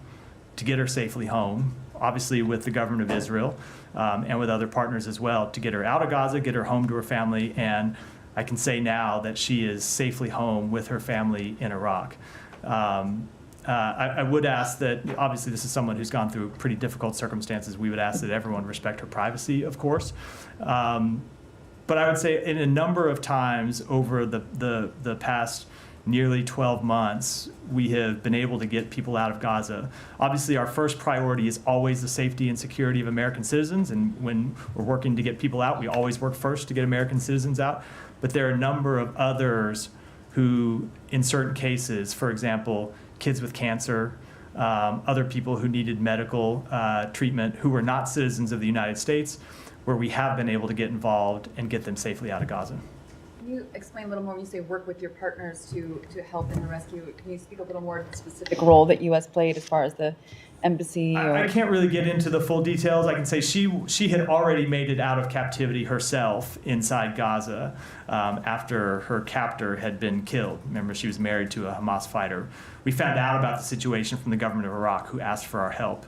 to get her safely home, obviously with the government of Israel, and with other partners as well, to get her out of Gaza, get her home to her family. And I can say now that she is safely home with her family in Iraq. I would ask that, obviously this is someone who's gone through pretty difficult circumstances. We would ask that everyone respect her privacy, of course. But I would say in a number of times over the past nearly 12 months, we have been able to get people out of Gaza. Obviously, our first priority is always the safety and security of American citizens. And when we're working to get people out, we always work first to get American citizens out. But there are a number of others who, in certain cases, for example, kids with cancer, other people who needed medical treatment, who were not citizens of the United States, where we have been able to get involved and get them safely out of Gaza. Can you explain a little more when you say work with your partners to help in the rescue? Can you speak a little more to the specific role that U.S. played as far as the embassy? I can't really get into the full details. I can say she had already made it out of captivity herself inside Gaza after her captor had been killed. Remember, she was married to a Hamas fighter. We found out about the situation from the government of Iraq, who asked for our help.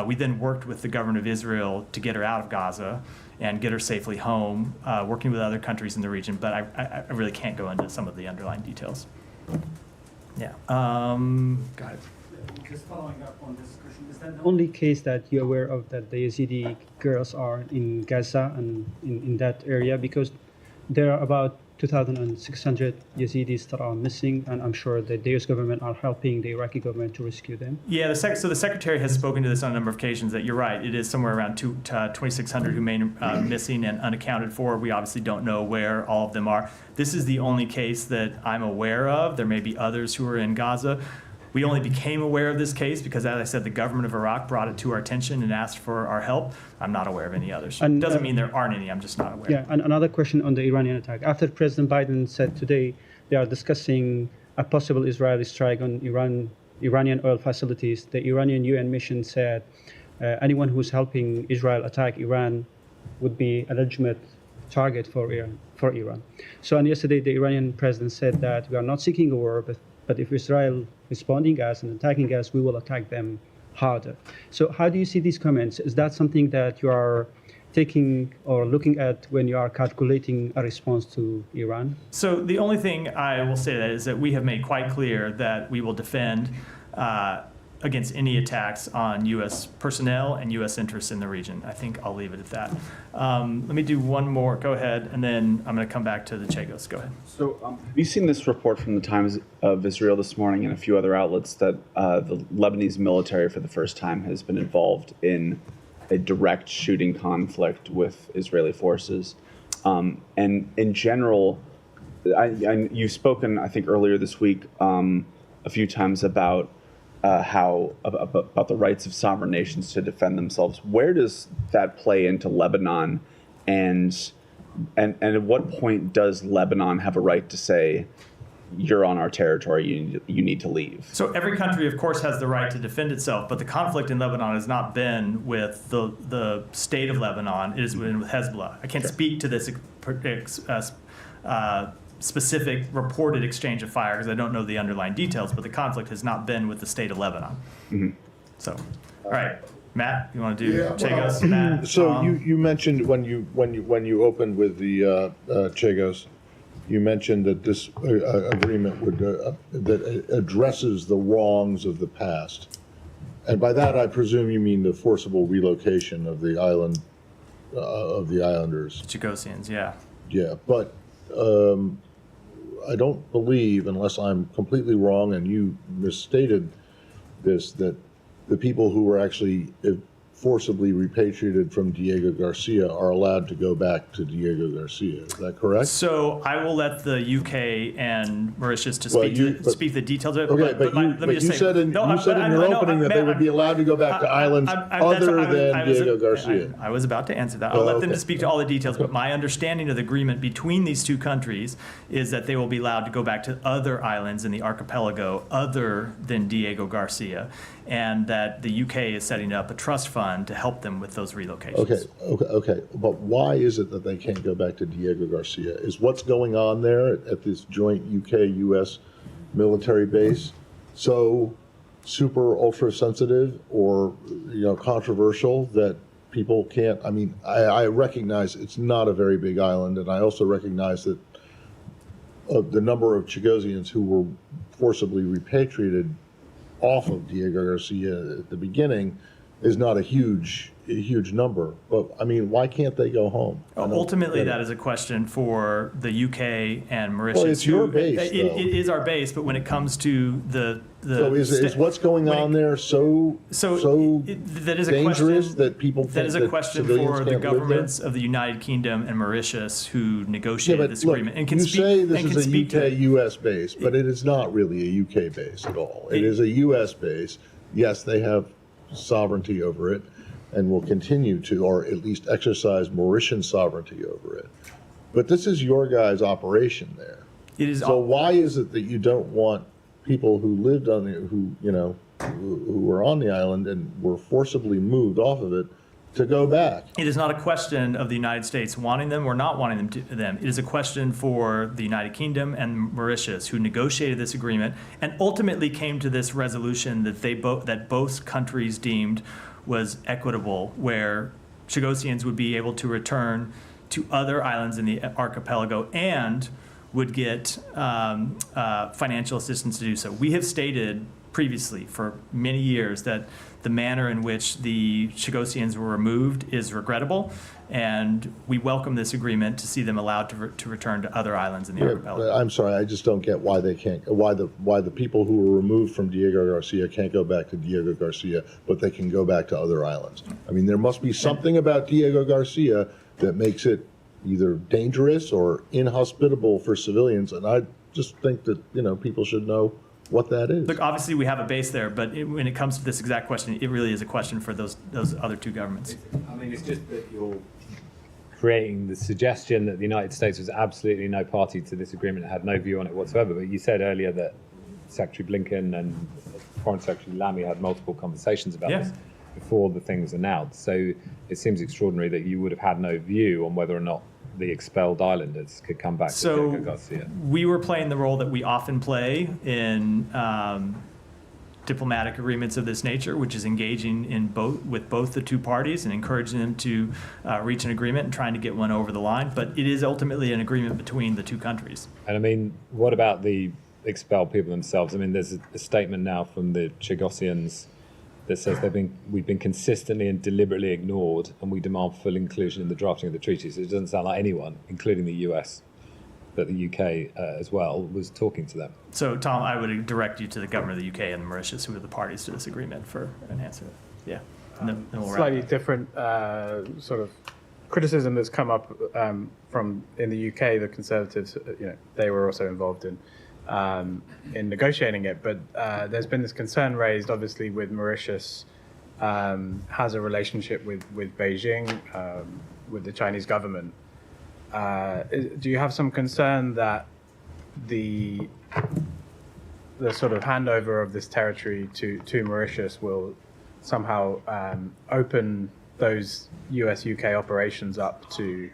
We then worked with the government of Israel to get her out of Gaza and get her safely home, working with other countries in the region. But I really can't go into some of the underlying details. Yeah. Go ahead. Just following up on this question, is that the only case that you're aware of that the Yazidi girls are in Gaza and in that area? Because there are about 2,600 Yazidis that are missing, and I'm sure that the US government are helping the Iraqi government to rescue them. Yeah, so the secretary has spoken to this on a number of occasions that you're right. It is somewhere around 2,600 who remain missing and unaccounted for. We obviously don't know where all of them are. This is the only case that I'm aware of. There may be others who are in Gaza. We only became aware of this case because, as I said, the government of Iraq brought it to our attention and asked for our help. I'm not aware of any others. And, doesn't mean there aren't any. I'm just not aware. Yeah, and another question on the Iranian attack. After President Biden said today they are discussing a possible Israeli strike on Iranian oil facilities, the Iranian UN mission said anyone who's helping Israel attack Iran would be a legitimate target for Iran. So, and yesterday the Iranian president said that we are not seeking a war, but if Israel responding us and attacking us, we will attack them harder. So how do you see these comments? Is that something that you are taking or looking at when you are calculating a response to Iran? So the only thing I will say that is that we have made quite clear that we will defend against any attacks on U.S. personnel and U.S. interests in the region. I think I'll leave it at that. Let me do one more. Go ahead, and then I'm going to come back to the Chagos. Go ahead. So have you seen this report from the Times of Israel this morning and a few other outlets that the Lebanese military for the first time has been involved in a direct shooting conflict with Israeli forces? And in general, you've spoken, I think, earlier this week a few times about about the rights of sovereign nations to defend themselves. Where does that play into Lebanon, and at what point does Lebanon have a right to say, you're on our territory, you need to leave? So every country, of course, has the right to defend itself, but the conflict in Lebanon has not been with the state of Lebanon. It has been with Hezbollah. I can't speak to this specific reported exchange of fire because I don't know the underlying details, but the conflict has not been with the state of Lebanon. Mm-hmm. So, all right, Matt, you want to do Chagos? Matt, so you mentioned when you opened with the Chagos, you mentioned that this agreement would that addresses the wrongs of the past, and by that I presume you mean the forcible relocation of the island of the islanders, Chagosians, yeah. Yeah, but I don't believe, unless I'm completely wrong and you misstated this, that the people who were actually forcibly repatriated from Diego Garcia are allowed to go back to Diego Garcia. Is that correct? So I will let the UK and Mauritius to speak the details of it. Okay, but you said in your opening that they would be allowed to go back to islands other than Diego Garcia. I was about to answer that. I'll let them to speak to all the details, but my understanding of the agreement between these two countries is that they will be allowed to go back to other islands in the archipelago other than Diego Garcia, and that the UK is setting up a trust fund to help them with those relocations. Okay. But why is it that they can't go back to Diego Garcia? Is what's going on there at this joint UK-US military base so super ultra sensitive or controversial that people can't? I mean, I recognize it's not a very big island, and I also recognize that the number of Chagosians who were forcibly repatriated off of Diego Garcia at the beginning is not a huge number. But I mean, why can't they go home? Ultimately, that is a question for the UK and Mauritius. Well, it's your base. It is our base, but when it comes to the so is what's going on there so that is dangerous question, that people that is a question for the governments of the United Kingdom and Mauritius who negotiated this agreement and can you speak. Say this and is can a UK-US base, but it is not really a UK base at all. It is a US base. Yes, they have sovereignty over it and will continue to, or at least exercise Mauritian sovereignty over it. But this is your guys' operation there. It is. So why is it that you don't want people who lived on the, who were on the island and were forcibly moved off of it to go back? It is not a question of the United States wanting them or not wanting them. It is a question for the United Kingdom and Mauritius, who negotiated this agreement and ultimately came to this resolution that both countries deemed was equitable, where Chagosians would be able to return to other islands in the archipelago and would get financial assistance to do so. We have stated previously for many years that the manner in which the Chagossians were removed is regrettable, and we welcome this agreement to see them allowed to return to other islands in the archipelago. I'm sorry, I just don't get why they can't. Why the people who were removed from Diego Garcia can't go back to Diego Garcia, but they can go back to other islands. I mean, there must be something about Diego Garcia that makes it either dangerous or inhospitable for civilians, and I just think that people should know what that is. Look, obviously we have a base there, but when it comes to this exact question, it really is a question for those other two governments. I mean, it's just that you're creating the suggestion that the United States was absolutely no party to this agreement and had no view on it whatsoever. But you said earlier that Secretary Blinken and Foreign Secretary Lamy had multiple conversations about this before the thing was announced. So it seems extraordinary that you would have had no view on whether or not the expelled islanders could come back to Diego Garcia. We were playing the role that we often play in diplomatic agreements of this nature, which is engaging with both the two parties and encouraging them to reach an agreement and trying to get one over the line. But it is ultimately an agreement between the two countries. And I mean, what about the expelled people themselves? I mean, there's a statement now from the Chagossians that says we've been consistently and deliberately ignored, and we demand full inclusion in the drafting of the treaty. So it doesn't sound like anyone, including the US, but the UK as well, was talking to them. So, Tom, I would direct you to the government of the UK and Mauritius, who are the parties to this agreement, for an answer. Yeah. And then we'll wrap slightly up. different sort of criticism that's come up from in the UK. The Conservatives, they were also involved in negotiating it, but there's been this concern raised, obviously, with Mauritius has a relationship with Beijing, with the Chinese government. Do you have some concern that the sort of handover of this territory to Mauritius will somehow open those US-UK operations up to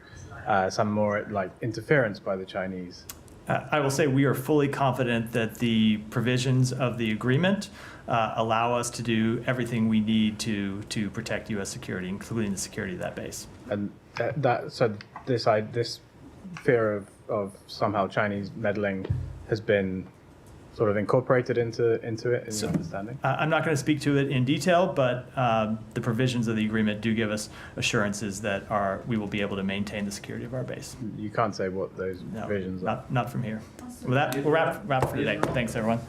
some more interference by the Chinese? I will say we are fully confident that the provisions of the agreement allow us to do everything we need to protect U.S. security, including the security of that base. And this fear of somehow Chinese meddling has been sort of incorporated into it in your understanding? I'm not going to speak to it in detail, but the provisions of the agreement do give us assurances that we will be able to maintain the security of our base. You can't say what those provisions are. Not from here. With that, we'll wrap for today. Thanks, everyone.